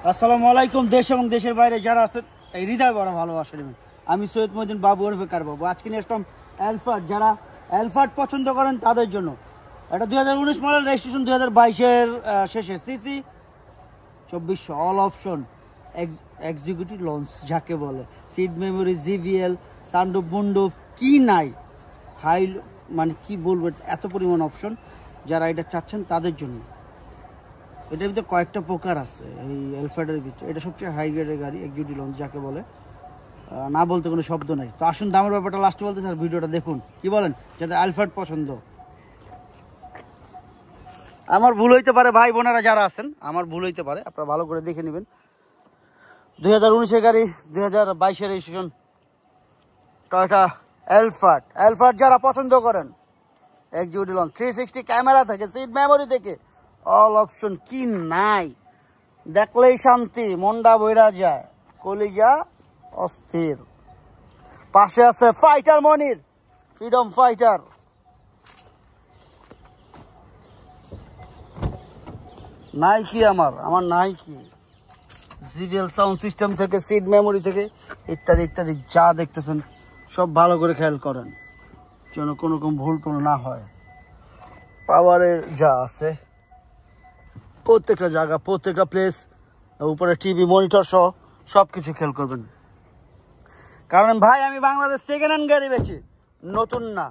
আসসালামু আলাইকুম। দেশ এবং দেশের বাইরে যারা আছেন এই হৃদয় বড় ভালোবাসা নেবেন। আমি সৈয়দ মহিউদ্দিন বাবু ওরফে কার বাবু। আজকে নিয়ে আসলাম অ্যালফার্ড। যারা অ্যালফার্ড পছন্দ করেন তাদের জন্য। এটা 2019 মডেল, রেজিস্ট্রেশন 2022-এর শেষে, CC 2400, all option, executive launch যাকে বলে, সিট মেমোরি, জিভিএল, সানরুফ, মুন্ডুফ, কি নাই হাই, মানে কি বলবো, এত পরিমাণ অপশন। যারা এটা চাচ্ছেন তাদের জন্য। এটার ভিতরে কয়েকটা প্রকার আছে এই অ্যালফার্ডের ভিতরে। এটা সবচেয়ে হাই গ্রেডের গাড়ি, এক্সিকিউটিভ লঞ্চ যাকে বলে, না বলতে কোনো শব্দ নাই। তো আসুন দামের ব্যাপারটা লাস্টে বলতে স্যার, ভিডিওটা দেখুন, কি বলেন, যাদের অ্যালফার্ড পছন্দ। আমার ভুল হইতে পারে ভাই বোনেরা যারা আছেন, আমার ভুল হইতে পারে, আপনারা ভালো করে দেখে নেবেন। 2019-এর গাড়ি, 2022-এর রেজিস্ট্রেশন, টয়োটা অ্যালফার্ড। অ্যালফার্ড যারা পছন্দ করেন, এক্সিকিউটিভ লঞ্চ, 360 ক্যামেরা থেকে, সিট মেমোরি থেকে, অল অপশন, কি নাই দেখলেই শান্তি, মনটা বইরা যায়, কলিজা অস্থির। পাশে আছে ফাইটার মনির, ফ্রিডম ফাইটার। নাই কি আমার নাই কি, জিভিএল সাউন্ড সিস্টেম থেকে, সিট মেমোরি থেকে, ইত্যাদি ইত্যাদি যা দেখতেছেন সব ভালো করে খেয়াল করেন যেন কোনো রকম ভুল টুল না হয়। পাওয়ারের যা আছে প্রত্যেকটা জায়গা, প্রত্যেকটা প্লেস, উপরে টিভি মনিটর সহ সব কিছু খেয়াল করবেন। কারণ ভাই আমি বাংলাদেশ সেকেন্ড হ্যান্ড গাড়ি বেচি, নতুন না,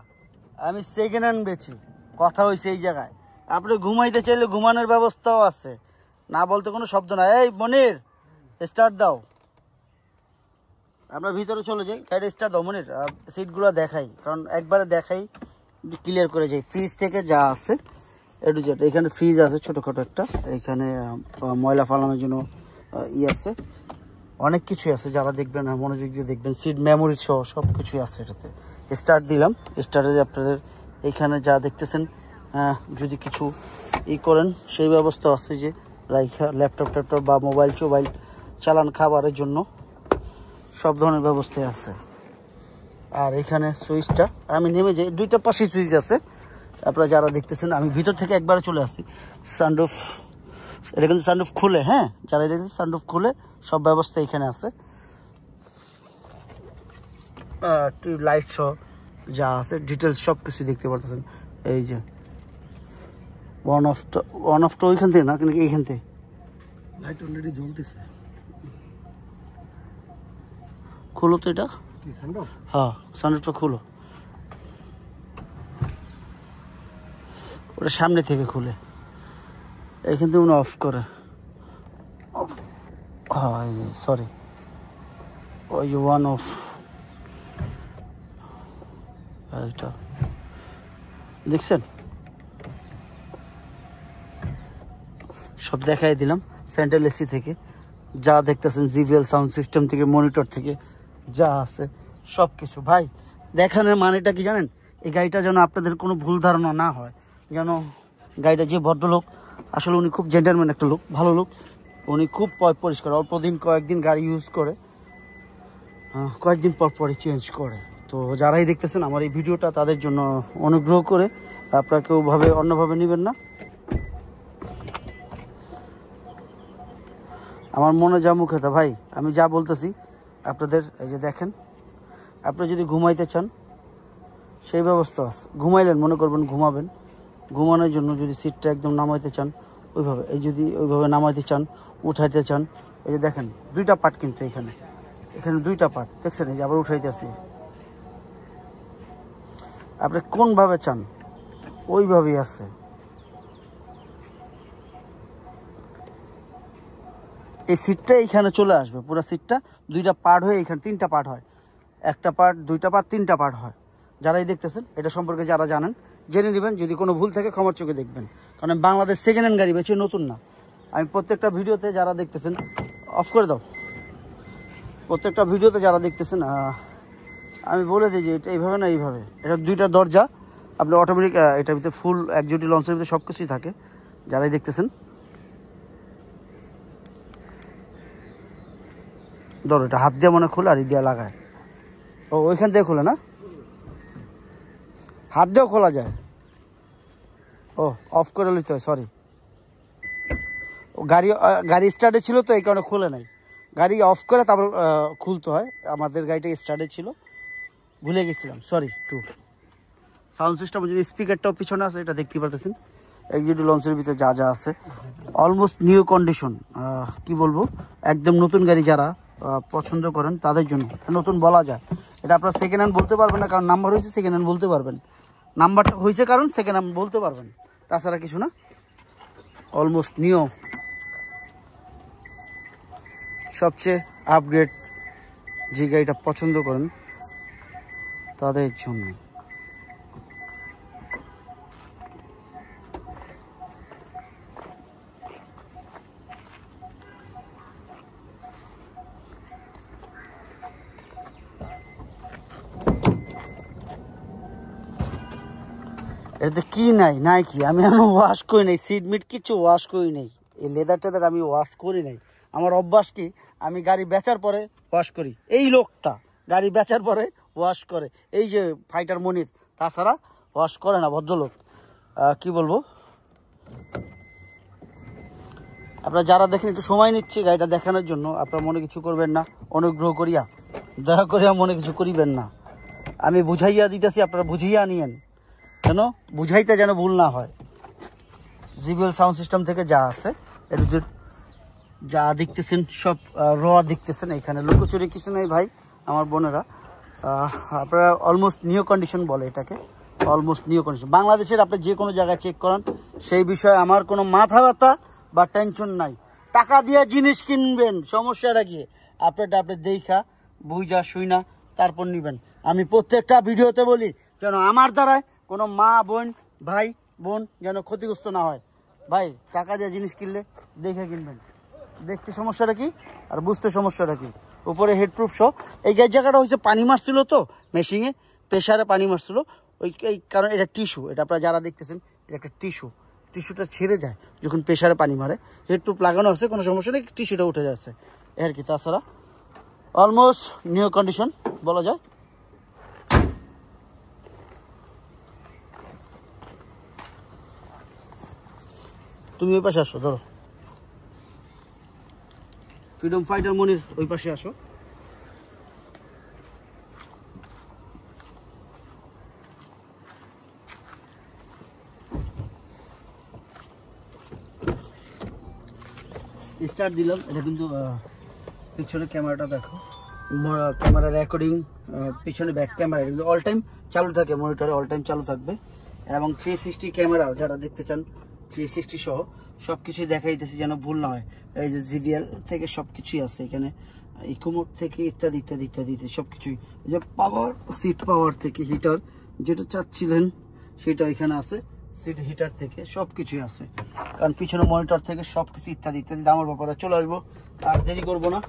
আমি সেকেন্ড হ্যান্ড বেচি। কথা হয়েছে এই জায়গায়। আপনি ঘুমাইতে চাইলে ঘুমানোর ব্যবস্থাও আছে, না বলতে কোনো শব্দ নাই। এই মনির স্টার্ট দাও, আমরা ভিতরে চলে যাই, গাড়ি স্টার্ট দাও মনির। সিটগুলো দেখাই, কারণ একবারে দেখাই ক্লিয়ার করে যাই। ফ্রিজ থেকে যা আছে এটু যেটা, এখানে ফ্রিজ আছে ছোটোখাটো একটা, এখানে ময়লা ফালানোর জন্য আছে, অনেক কিছুই আছে। যারা দেখবেন মনোযোগ দিয়ে দেখবেন, সিট মেমোরি সহ সব কিছুই আছে এটাতে। স্টার্ট দিলাম, স্টার্টে আপনাদের এইখানে যা দেখতেছেন, যদি কিছু করেন সেই ব্যবস্থা আছে, যে রাইখা ল্যাপটপ ট্যাপটপ বা মোবাইল টোবাইল চালান, খাবারের জন্য সব ধরনের ব্যবস্থাই আছে। আর এখানে সুইচটা আমি নেমে যাই, দুইটা পাশে সুইচ আছে। আপনারা যারা দেখতেছেন, আমি ভিতর থেকে একবারে চলে আসি। সানরুফ, এটা কিন্তু সানরুফ খুলে, হ্যাঁ, যারা দেখছেন সানরুফ খুলে, সব ব্যবস্থা এখানে আছে। টিউব লাইট সহ যা আছে ডিটেলস সব কিছু দেখতে পারতেছেন। এই যে ওয়ান অফটা ওইখান থেকে না, কিন্তু এইখান থেকে লাইট অলরেডি জ্বলতেছে। খুলো তো এটা, হ্যাঁ সানরুফটা খুলো, ওটা সামনে থেকে খুলে, এইখান থেকে উনি অফ করে, হ্যাঁ সরি, ওই যে ওয়ান অফ। আর এটা দেখছেন, সব দেখাই দিলাম। সেন্ট্রাল এসি থেকে যা দেখতেছেন, জিভিএল সাউন্ড সিস্টেম থেকে, মনিটর থেকে যা আছে সব কিছু। ভাই দেখানোর মানেটা কি জানেন, এই গাড়িটা যেন আপনাদের কোনো ভুল ধারণা না হয়, যেন গাড়িটা, যে ভদ্রলোক, আসলে উনি খুব জেন্টলম্যান একটা লোক, ভালো লোক, উনি খুব পরিষ্কার, অল্প দিন কয়েকদিন গাড়ি ইউজ করে, কয়েকদিন পর পরই চেঞ্জ করে। তো যারাই দেখতেছেন আমার এই ভিডিওটা, তাদের জন্য অনুগ্রহ করে আপনারা কেউ অন্যভাবে নেবেন না। আমার মনে যা মুখে তা ভাই, আমি যা বলতেছি আপনাদের, এই যে দেখেন, আপনি যদি ঘুমাইতে চান সেই ব্যবস্থা আছে। ঘুমাইলেন, মনে করবেন ঘুমাবেন, ঘুমানোর জন্য যদি সিটটা একদম নামাইতে চান ওইভাবে, এই যদি ওইভাবে নামাইতে চান, উঠাইতে চান, এই যে দেখেন দুইটা পার্ট, কিন্তু এখানে দুইটা পার্ট দেখছেন, এই যে আবার উঠাইতেছি। আপনি কোনভাবে চান ওইভাবেই আছে। এই সিটটা এইখানে চলে আসবে, পুরো সিটটা দুইটা পার্ট হয়ে, এখানে তিনটা পার্ট হয়, একটা পার্ট, দুইটা পার্ট, তিনটা পার্ট হয়। যারাই দেখতেছেন এটা সম্পর্কে যারা জানেন জেনে নেবেন, যদি কোনো ভুল থাকে ক্ষমার চোখে দেখবেন। কারণ বাংলাদেশ সেকেন্ড হ্যান্ড গাড়ি বেচে, নতুন না। আমি প্রত্যেকটা ভিডিওতে যারা দেখতেছেন, অফ করে দাও, প্রত্যেকটা ভিডিওতে যারা দেখতেছেন আমি বলে দিই যে এটা এইভাবে না, এইভাবে। এটা দুইটা দরজা, আপনি অটোমেটিক, এটার ভিতরে ফুল এক্সিকিউটিভ লঞ্চের ভিতরে সব কিছুই থাকে। যারাই দেখতেছেন, ধরো এটা হাত দিয়ে মনে খোলে, আর দিয়ে লাগায়, ও ওইখান থেকে খোলে না, হাত দিয়েও খোলা যায়। ও অফ করে লইতে হয়, সরি। গাড়ি স্টার্টে ছিল তো এই কারণে খুলে নাই, গাড়ি অফ করে তারপর খুলতে হয়। আমাদের গাড়িটা স্টার্টে ছিল, ভুলে গেছিলাম, সরি। সাউন্ড সিস্টেম যদি স্পিকারটাও পিছনে আছে, এটা দেখতে পারতেছেন। এক্সিকিউটিভ লঞ্চের ভিতরে যা যা আছে অলমোস্ট নিউ কন্ডিশন, কি বলবো, একদম নতুন গাড়ি যারা পছন্দ করেন তাদের জন্য নতুন বলা যায়। এটা আপনার সেকেন্ড হ্যান্ড বলতে পারবেন না, কারণ নাম্বার হয়েছে সেকেন্ড হ্যান্ড বলতে পারবেন, নাম্বারটা হয়েছে কারণ সেকেন্ড হ্যান্ড বলতে পারবেন, তাছাড়া কিছু না। অলমোস্ট নিউ, সবচেয়ে আপগ্রেড যে গাড়িটা পছন্দ করেন তাদের জন্য। এতে কি নাই কি, আমি ওয়াশ করি নাই, সিট মিট কিছু ওয়াশ করি নাই, এই লেদার টেদার আমি ওয়াশ করি নাই। আমার অভ্যাস কি, আমি গাড়ি বেচার পরে ওয়াশ করি। এই লোকটা গাড়ি বেচার পরে ওয়াশ করে, এই যে ফাইটার মনির, তাছাড়া ওয়াশ করে না ভদ্রলোক। কি বলবো, আপনারা যারা দেখেন একটু সময় নিচ্ছি গাড়িটা দেখানোর জন্য, আপনারা মনে কিছু করবেন না, অনুগ্রহ করিয়া দয়া করিয়া মনে কিছু করিবেন না। আমি বুঝাইয়া দিতেছি, আপনারা বুঝিয়া নিয়েন, কেন বুঝাইতে যেন ভুল না হয়। জিবিএল সাউন্ড সিস্টেম থেকে যা আছে এটা যা দেখতেছেন সব র দেখতেছেন, এখানে লুকোচুরি কিছু নেই ভাই আমার বোনেরা। আপনারা অলমোস্ট নিউ কন্ডিশন বলে এটাকে, অলমোস্ট নিউ কন্ডিশন। বাংলাদেশের আপনি যে কোনো জায়গায় চেক করেন, সেই বিষয়ে আমার কোনো মাথা ব্যথা বা টেনশন নাই। টাকা দিয়ে জিনিস কিনবেন, সমস্যাটা কি, আপনি দেখা বুঝা শুইনা তারপর নিবেন। আমি প্রত্যেকটা ভিডিওতে বলি যেন আমার দ্বারায় কোনো মা বোন ভাই বোন যেন ক্ষতিগ্রস্ত না হয়। ভাই টাকা দিয়ে জিনিস কিনলে দেখে কিনবেন, দেখতে সমস্যাটা কি আর বুঝতে সমস্যাটা কি। উপরে হেডপ্রুফ সহ, এই জায়গাটা হচ্ছে পানি মারছিল তো মেশিনে, প্রেশারে পানি মারছিল, এই কারণে এটা টিস্যু, এটা আপনারা যারা দেখতেছেন এটা একটা টিস্যুটা ছেড়ে যায় যখন প্রেশারে পানি মারে। হেডপ্রুফ লাগানো আছে, কোনো সমস্যা নেই, টিস্যুটা উঠে যাচ্ছে আর কি। তাছাড়া অলমোস্ট নিউ কন্ডিশন বলা যায়। তুমি ওই পাশে আসো, ধরো ফ্রিডম ফাইটার মনির ওই পাশে আসো। স্টার্ট দিলাম, এটা কিন্তু পিছনে ক্যামেরাটা দেখো, ক্যামেরা রেকর্ডিং, পিছনে ব্যাক ক্যামেরা কিন্তু অল টাইম চালু থাকে, মনিটরে অল টাইম চালু থাকবে। এবং 360 ক্যামেরা যারা দেখতে চান 360 সহ সব কিছুই দেখাইতেছি যেন ভুল না হয়। এই যে জিবিএল থেকে সব কিছুই আছে এখানে, ইকোমোড থেকে ইত্যাদি ইত্যাদি ইত্যাদি সব কিছুই, যে পাওয়ার, সিট পাওয়ার থেকে হিটার যেটা চাচ্ছিলেন সেটা এখানে আছে, সিট হিটার থেকে সব কিছুই আছে। কারণ পিছনে মনিটর থেকে সব কিছু ইত্যাদি ইত্যাদি। দামের ব্যাপারে চলে আসবো, আর দেরি করবো না।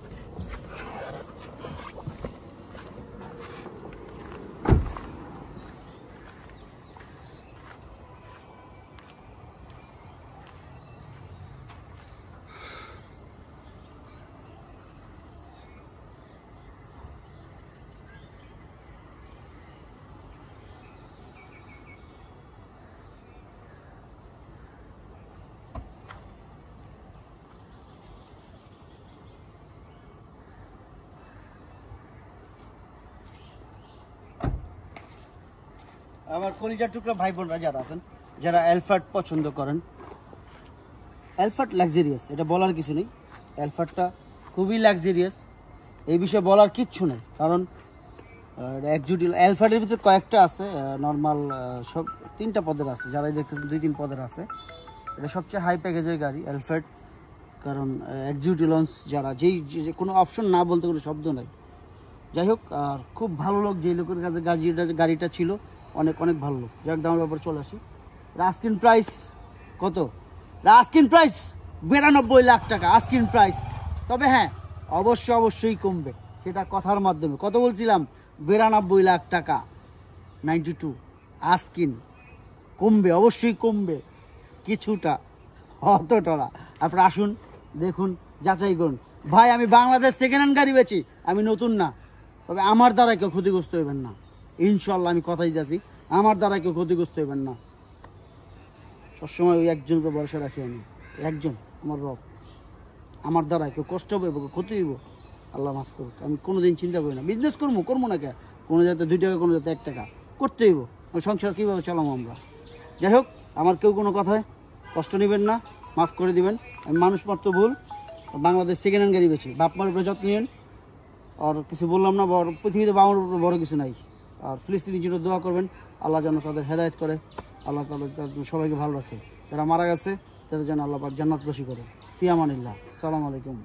আমার কলিজার টুকরা ভাই বোনরা যারা আছেন, যারা এলফার্ট পছন্দ করেন, এলফার্ট লাক্সারিয়াস, এটা বলার কিছু নেই। এলফার্টটা খুবই লাক্সারিয়াস, এই বিষয়ে বলার কিচ্ছু নেই। কারণ একজুটিল এলফার্টের ভিতরে কয়েকটা আছে, নর্মাল সব 3টা পদের আছে, যারাই দেখতেছেন 2-3 পদের আছে। এটা সবচেয়ে হাই প্যাকেজের গাড়ি এলফার্ট, কারণ এক্সিকিউটিভ যারা যেই কোনো অপশন না বলতে কোনো শব্দ নাই। যাই হোক, আর খুব ভালো লোক, যেই লোকের কাছে গাড়িটা ছিল অনেক অনেক ভালো লোক। যাক, দামের ব্যাপারে চলে আসি। আস্কিং প্রাইস কত? আস্কিং প্রাইস 92 লাখ টাকা আস্কিং প্রাইস। তবে হ্যাঁ, অবশ্যই কমবে, সেটা কথার মাধ্যমে। কত বলছিলাম? 92 লাখ টাকা 92 আস্কিং। কমবে, অবশ্যই কমবে কিছুটা, অতটা না। আপনারা আসুন, দেখুন, যাচাই করুন। ভাই আমি বাংলাদেশ সেকেন্ড হ্যান্ড গাড়ি বেচি, আমি নতুন না। তবে আমার দ্বারা কেউ ক্ষতিগ্রস্ত হইবেন না, ইনশাল্লাহ আমি কথা দিতেছি, আমার দ্বারা কেউ ক্ষতিগ্রস্ত হইবেন না। সবসময় ওই একজনকে ভরসা রাখি আমি, একজন আমার রব। আমার দ্বারা কেউ কষ্ট হবে ক্ষতি হইব, আল্লাহ মাফ করুক। আমি কোনোদিন চিন্তা করি না বিজনেস করবো না কে, কোনো যাতে 2 টাকা কোনো যাতে 1 টাকা করতে হইব, সংসার কীভাবে চালাবো আমরা। যাই হোক, আমার কেউ কোনো কথায় কষ্ট নেবেন না, মাফ করে দিবেন। আমি মানুষ মাত্র ভুল, বাংলাদেশ সেকেন্ড হ্যান্ড গাড়ি বেশি, বাপ মার উপরে যত্ন নিন। আর কিছু বললাম না, পৃথিবীতে বাবার উপরে বড় কিছু নাই। আর ফিলিস্তিনির জন্য দোয়া করবেন, আল্লাহ যেন তাদের হেদায়েত করে, আল্লাহ তাদের সবাইকে ভালো রাখে। যারা মারা গেছে তাদের যেন আল্লাহ পাক জান্নাতবাসী করে। ফি আমানিল্লাহ। আসসালামু আলাইকুম।